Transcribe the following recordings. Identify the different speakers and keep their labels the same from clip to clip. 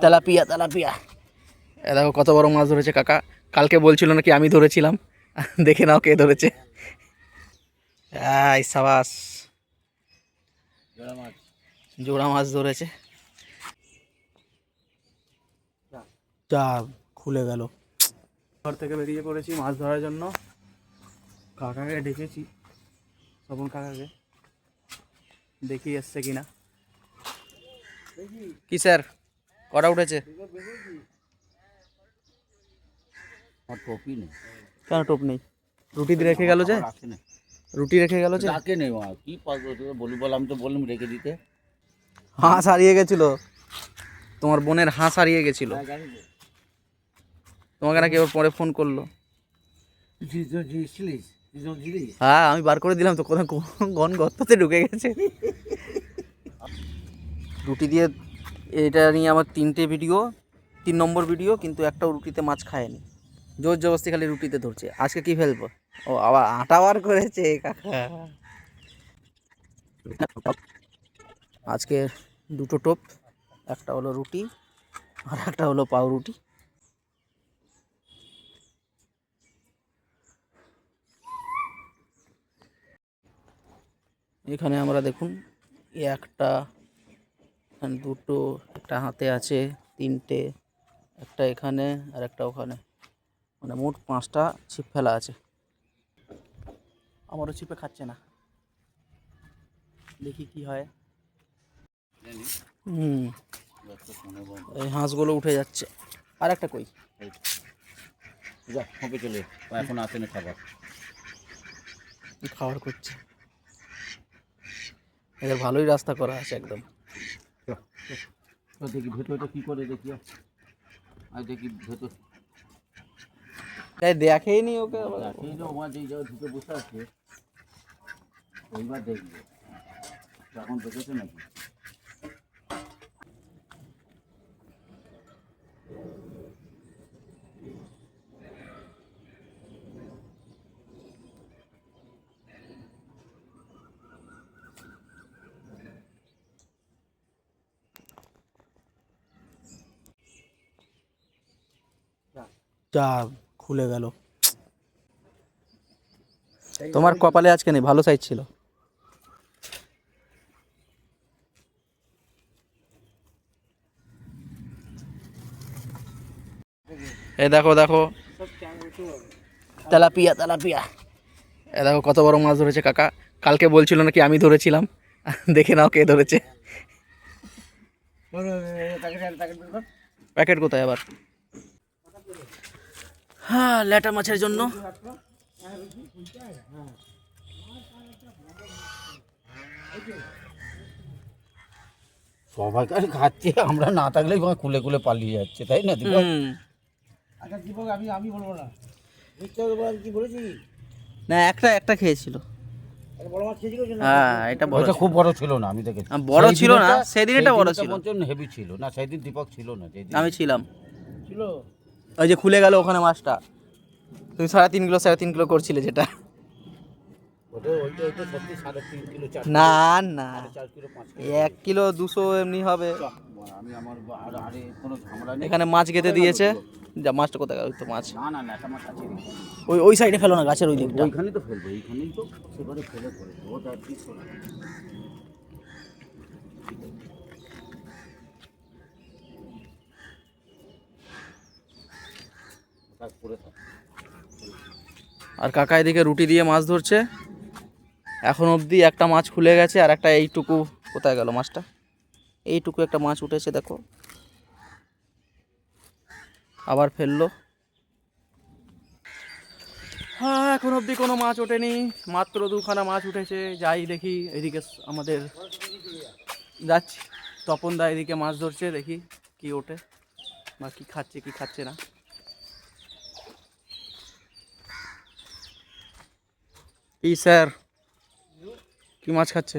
Speaker 1: Tilapia tilapia. দেখো কত বড় মাছ ধরেছে কাকা। কালকে বলছিল নাকি আমি ধরেছিলাম, দেখে নাও কে ধরেছে। এই সাবাস, জোড়া মাছ ধরেছে। যা খুলে গেল। ঘর থেকে বেরিয়ে পড়েছি মাছ ধরার জন্য। কাকাকে ডেকেছি, তপন কাকাকে, দেখি এসছে কিনা। কি স্যার, কটা উঠেছে?
Speaker 2: টপি নেই।
Speaker 1: কেন টোপ নেই? রুটি দিয়ে রেখে গেল যে, রুটি রেখে গেল যে।
Speaker 2: রাখে নেই কি বলি, বললাম তো বললাম রেখে দিতে।
Speaker 1: হাঁস হারিয়ে গেছিল, তোমার বোনের হাঁস হারিয়ে গেছিল। তোমাকে নাকি ওর পরে ফোন করলো। হ্যাঁ আমি বার করে দিলাম তো, কোথাও গন গর্ততে ঢুকে গেছে। রুটি দিয়ে, এটা নিয়ে আমার 3টে ভিডিও, 3 নম্বর ভিডিও, কিন্তু একটাও রুটিতে মাছ খায়নি। জোর জবরদস্তি খালি রুটিতে ধরছে। আজকে কি ফেলবো? ও আবার আটা বার করেছে কাকা। আজকে 2টো টোপ, একটা হলো রুটি আর একটা হলো পাউরুটি। এখানে আমরা দেখুন, একটা, দুটো, একটা হাতে আছে, 3টে, একটা এখানে আর একটা ওখানে, মানে মোট 5টা ছিপ ফেলা আছে। আমারও ছিপে খাচ্ছে না, দেখি কি হয়। এই হাঁসগুলো উঠে যাচ্ছে। আর একটা কই?
Speaker 2: হবে চলে, এখন আসে না খাবার।
Speaker 1: খাবার করছে, এদের ভালোই রাস্তা করা আছে একদম।
Speaker 2: দেখি ভেতরটা কি করে, দেখি আর দেখি ভেতর।
Speaker 1: তাই দেখেই নি ওকে,
Speaker 2: দেখেই তো আমার যেই জায়গায় ঢুকে বসে আছে, ওইবার দেখবে এখন দেখেছে নাকি।
Speaker 1: যা খুলে গেল। তোমার কপালে আজকে নেই, ভালো সাইজ ছিল। এ দেখো দেখো, তেলাপিয়া তেলাপিয়া। এ দেখো কত বড় মাছ ধরেছে কাকা। কালকে বলছিল নাকি আমি ধরেছিলাম, দেখে নাও কে ধরেছে। প্যাকেট কোথায় আবার? হ্যাঁ, ল্যাটা মাছের জন্য।
Speaker 2: সবাই কাছে খাচ্ছে, আমরা না থাকলেই খুলে খুলে পালিয়ে যাচ্ছে, তাই না দীপক? আচ্ছা দীপক, আমি বলবো না, কি বলেছি
Speaker 1: না, একটা একটা খেয়েছিল। হ্যাঁ, এটা বড়,
Speaker 2: খুব বড় ছিল না, আমি দেখেছি।
Speaker 1: বড় ছিল না সেদিন, এটা বড় ছিল।
Speaker 2: হেভি ছিল না সেদিন, দীপক ছিল না
Speaker 1: আমি ছিলাম। ওই যে খুলে গেল ওখানে মাছটা, তুমি 3.5 কিলো 3.5 কিলো করছিলে যেটা। না না, 1 কিলো 200 এমনি হবে। এখানে মাছ গেঁথে দিয়েছে। যা, মাছটা কোথায় গেল? তো মাছ ওই ওই সাইডে ফেলো না, গাছের ওই দিকটা।
Speaker 2: ওইখানেই তো ফেলবো, এইখানেই তো সেবারে ফেলে পড়ে ওটা আর কি।
Speaker 1: আর কাকা এদিকে রুটি দিয়ে মাছ ধরছে। এখন অবধি একটা মাছ খুলে গেছে, আর একটা এইটুকু, কোথায় গেল মাছটা? এইটুকু একটা মাছ উঠেছে দেখো, আবার ফেললো। হ্যাঁ, এখন অবধি কোনো মাছ ওঠেনি, মাত্র 2খানা মাছ উঠেছে। যাই দেখি এদিকে, আমাদের যাচ্ছি, তপন দা এদিকে মাছ ধরছে, দেখি কি ওঠে বা কি খাচ্ছে কি খাচ্ছে না। কি স্যার, কি মাছ খাচ্ছে?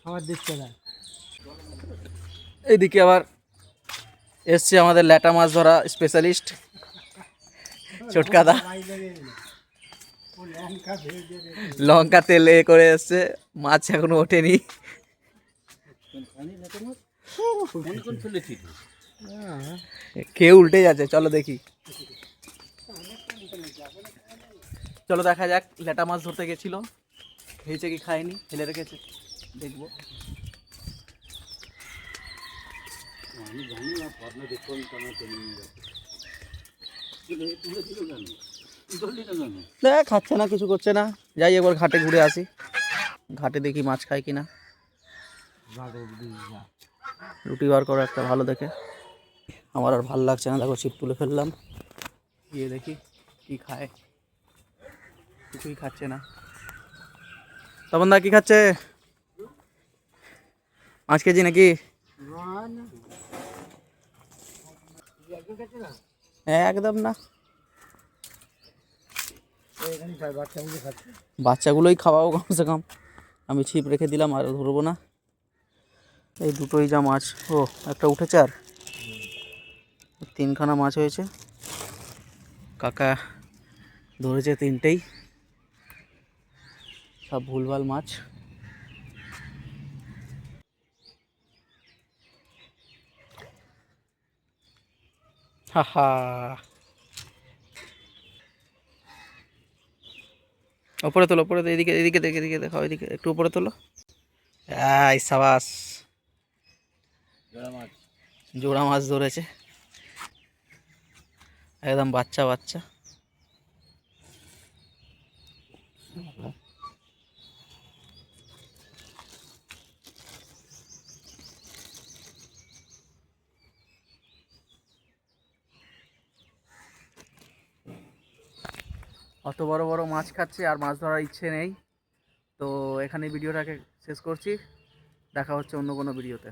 Speaker 3: খাবার দিচ্ছে না।
Speaker 1: এইদিকে আবার এসছে আমাদের ল্যাটা মাছ ধরা স্পেশালিস্ট চটকাদা, লঙ্কা তেল এ করে এসছে। মাছ এখনো ওঠেনি।
Speaker 2: অনেকক্ষণ ফেলেছি তো।
Speaker 1: খেয়ে উল্টে যাচ্ছে, চলো দেখি। চলো দেখা যাক, লেটা মাছ ধরতে গেছিল, খেয়েছে কি খায়নি, ফেলে রেখেছে, দেখবো।
Speaker 2: আমি জানি না পাবনা দেখুন কেন টেনে নিয়ে যাচ্ছে। তুলে দিল কেন? ধরলি না কেন?
Speaker 1: দেখ খাচ্ছে না, কিছু করছে না। যাই একবার ঘাটে ঘুরে আসি, ঘাটে দেখি মাছ খায় কিনা। রুটি বার করো একটা ভালো দেখে, আমার আর ভালো লাগছে না। দেখো ছিপ তুলে ফেললাম, গিয়ে দেখি কি খায়। কিছুই খাচ্ছে না। তপন দা কি খাচ্ছে? 5 কেজি নাকি? একদম না, বাচ্চাগুলোই খাওয়াও কমসে কম। আমি ছিপ রেখে দিলাম, আর ধরবো না। এই দুটোই যা মাছ। ও একটা উঠেছে, আর 3খানা মাছ হয়েছে। কাকা ধরেছে 3টেই, সব ভুলভাল মাছ। হা হা, ওপরে তোলো, ওপরে তোলো, এদিকে এদিকে দেখে, এদিকে দেখাও, এদিকে একটু উপরে তোলো। এই সাবাস, জোড়া মাছ ধরেছে, একদম বাচ্চা বাচ্চা। অত বড় বড় মাছ খাচ্ছে, আর মাছ ধরার ইচ্ছে নেই। তো এখানে ভিডিওটাকে শেষ করছি, দেখা হচ্ছে অন্য কোনো ভিডিওতে।